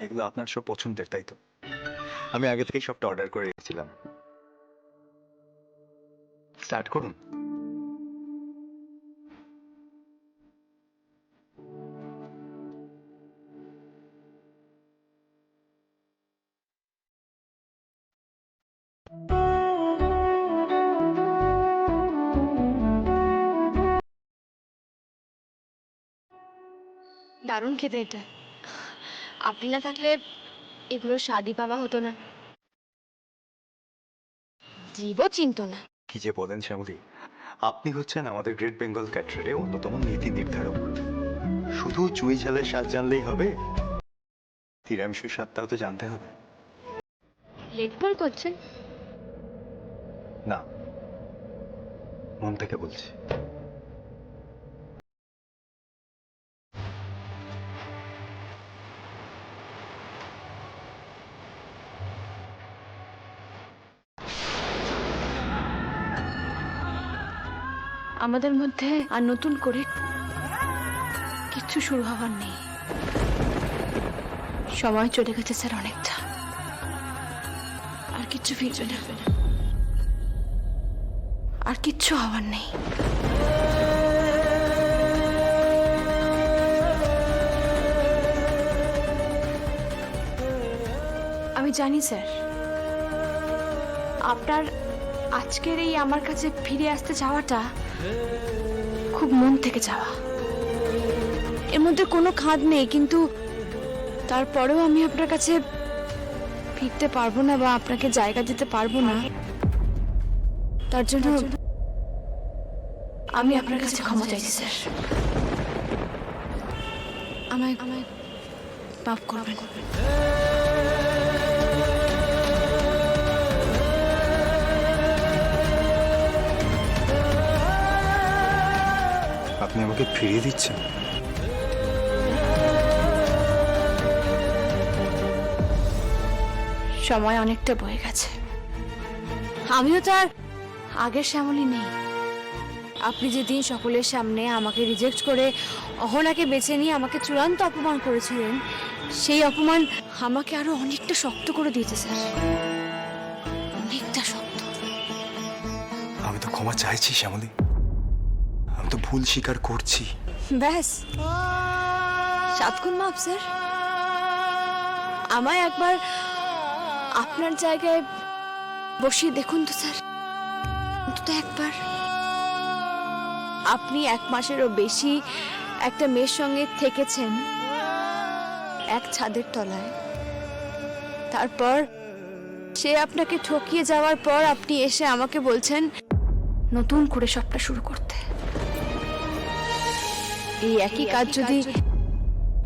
এগুলো আপনার সব পছন্দের, তাই তো? আমি আগে থেকেই সবটা অর্ডার করে রেখেছিলাম। স্টার্ট করুন। দারুণ খেতে এটা। আপনি না থাকলে এগুলো স্বাদই পাওয়া হতো না, জীবও চিনত না। কি যে বলেন শ্যামলী, আপনি হচ্ছেন আমাদের গ্রেট বেঙ্গল ক্যাটারারে অন্যতম নীতি নির্ধারক। শুধু চুই ঝালের স্বাদ জানলেই হবে? তিরামিসুর স্বাদটাও তো জানতে হবে। লেট ফল করছেন? না, মন থেকে বলছি। আমাদের মধ্যে আর নতুন করে কিচ্ছু শুরু হওয়ার নেই। সময় চলে গেছে স্যার অনেকটা, আর কিচ্ছু ফিরবে না, আর কিচ্ছু হওয়ার নেই। আমি জানি স্যার, আপনার আজকের এই আমার কাছে ফিরে আসতে চাওয়াটা খুব মন থেকে চাওয়া। এর মধ্যে কোনো খাদ নেই, কিন্তু তারপরেও আমি আপনার কাছে ফিরতে পারবো না বা আপনাকে জায়গা দিতে পারবো না। তার জন্য আমি আপনার কাছে ক্ষমা চাইছি স্যার। আমায় মাফ করবেন। আপনি আমাকে ফিরিয়ে দিচ্ছেন? সময় অনেকটা বয়ে গেছে, আমিও তার আগের শ্যামলী নেই। আপনি যেদিন সকলের সামনে আমাকে রিজেক্ট করে অহনাকে বেছে নিয়ে আমাকে চূড়ান্ত অপমান করেছিলেন, সেই অপমান আমাকে আরো অনেকটা শক্ত করে দিয়েছে স্যার, অনেকটা শক্ত। আমি তো ক্ষমা চাইছি শ্যামলী, আমি তো ভুল স্বীকার করছি। ব্যাস, 7 গুণ মাপ স্যার। আমায় একবার আপনার জায়গায় বসিয়ে দেখুন তো স্যার, অন্তত একবার। আপনি 1 মাসেরও বেশি একটা মেয়ের সঙ্গে থেকেছেন এক ছাদের তলায়, তারপর সে আপনাকে ঠকিয়ে যাওয়ার পর আপনি এসে আমাকে বলছেন নতুন করে সবটা শুরু করতে। এই একই কাজ যদি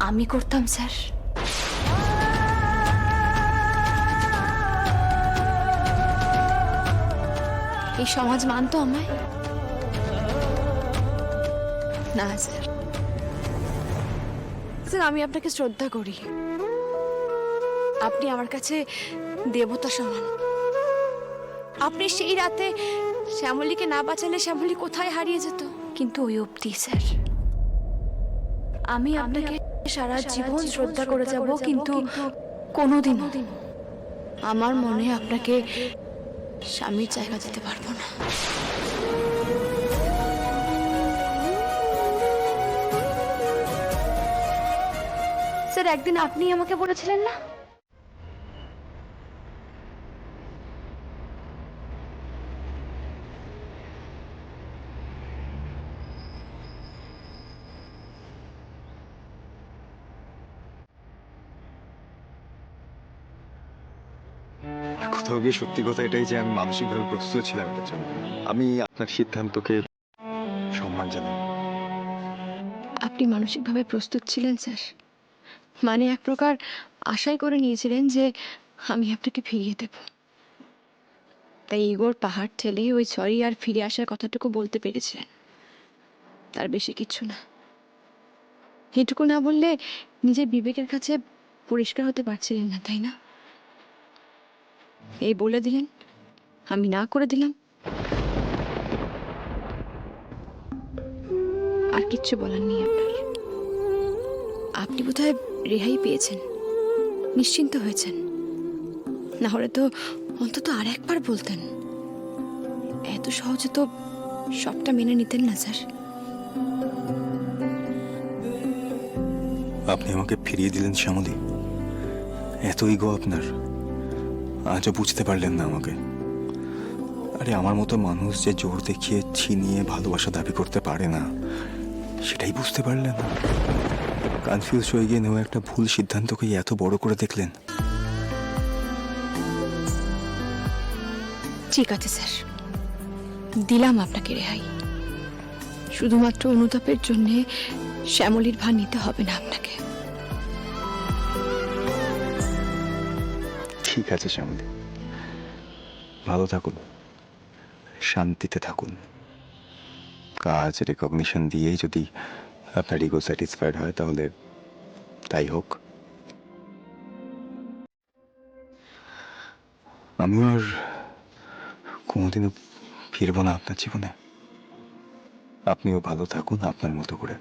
আমি করতাম স্যার, এই সমাজ মানতো আমায়? না স্যার। স্যার, আমি আপনাকে শ্রদ্ধা করি, আপনি আমার কাছে দেবতা সমান। আপনি সেই রাতে শ্যামলীকে না বাঁচালে শ্যামলী কোথায় হারিয়ে যেত, কিন্তু ওই অবধি স্যার। আমি আপনাকে সারা জীবন শ্রদ্ধা করে যাব, কিন্তু কোনোদিন আমার মনে আপনাকে স্বামীর জায়গা দিতে পারবো না। স্যার, একদিন আপনি আমাকে বলেছিলেন না, কোথাও গিয়ে সত্যি কথা এটাই যে আমি মানসিকভাবে প্রস্তুত ছিলাম এটার জন্য। আমি আপনার সিদ্ধান্তকে সম্মান জানাই। আপনি মানসিকভাবে প্রস্তুত ছিলেন স্যার, মানে এক প্রকার আশাই করে নিয়েছিলেন যে আমি আপনাকে ফিরিয়ে দেব। তাই ইগোর পাহাড় ঠেলে ওই সরি আর ফিরে আসার কথাটুকু বলতে পেরেছিলেন, তার বেশি কিছু না। এটুকু না বললে নিজের বিবেকের কাছে পরিষ্কার হতে পারছিলেন না, তাই না? এই বলে দিলেন, আমি না করে দিলাম, আর কিচ্ছু বলার নেই আপনার। আপনি বোধহয় রেহাই পেয়েছেন, নিশ্চিন্ত হয়েছেন? না হলে তো অন্তত আর একবার বলতেন। এত সহজে তো সবটা মেনে নিতেন না স্যার। আপনি আমাকে ফিরিয়ে দিলেন শ্যামলী। এত ইগো আপনার, আজও বুঝতে পারলেন না আমাকে। আরে আমার মতো মানুষ যে জোর দেখিয়ে ছিনিয়ে ভালোবাসা দাবি করতে পারে না, সেটাই বুঝতে পারলেন না। কনফিউজ হয়ে গিয়ে নেওয়া একটা ভুল সিদ্ধান্তকেই এত বড় করে দেখলেন। ঠিক আছে স্যার, দিলাম আপনাকে রেহাই। শুধুমাত্র অনুতাপের জন্য শ্যামলীর ভার নিতে হবে না আপনাকে। ঠিক আছে শ্যামলী, ভালো থাকুন, শান্তিতে থাকুন। কাজ রেকগনিশন দিয়েই যদি আপনার ইগো স্যাটিসফাইড হয় তাহলে তাই হোক। আমিও আর কোনোদিনও ফিরবো না আপনার জীবনে। আপনিও ভালো থাকুন আপনার মতো করে।